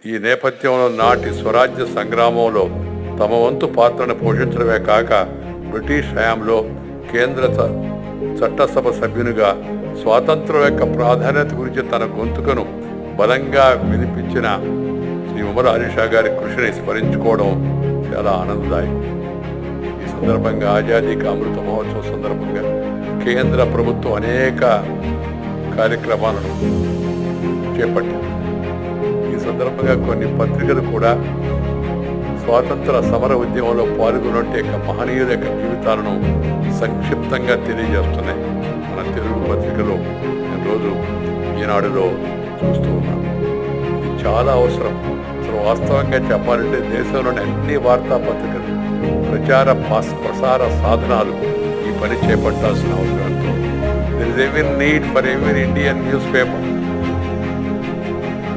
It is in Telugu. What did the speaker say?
ఈ నేపథ్యంలో నాటి స్వరాజ్య సంగ్రామంలో తమ వంతు పాత్రను పోషించడమే కాక బ్రిటిష్ హయాంలో కేంద్ర చట్టసభ సభ్యునిగా స్వాతంత్రం యొక్క ప్రాధాన్యత గురించి తన గొంతుకను బలంగా వినిపించిన శ్రీ ఉమర్ అలీ షా గారి కృషిని స్మరించుకోవడం చాలా ఆనందదాయకం. ఈ సందర్భంగా ఆజాదీ కా అమృత మహోత్సవం సందర్భంగా కేంద్ర ప్రభుత్వం అనేక కార్యక్రమాలను చేపట్టింది. ఈ సందర్భంగా కొన్ని పత్రికలు కూడా స్వాతంత్ర సమర ఉద్యమంలో పాల్గొన్నట్టు యొక్క మహనీయుల యొక్క జీవితాలను సంక్షిప్తంగా తెలియజేస్తున్నాయి. మన తెలుగు పత్రికలో నేను రోజు ఈనాడులో చూస్తూ ఉన్నాను. ఇది చాలా అవసరం. అసలు వాస్తవంగా చెప్పాలంటే దేశంలోని అన్ని వార్తాపత్రికలు ప్రసార సాధనాలు ఈ పని చేపట్టాల్సిన అవసరం ఎంతో. There is every need for every Indian newspaper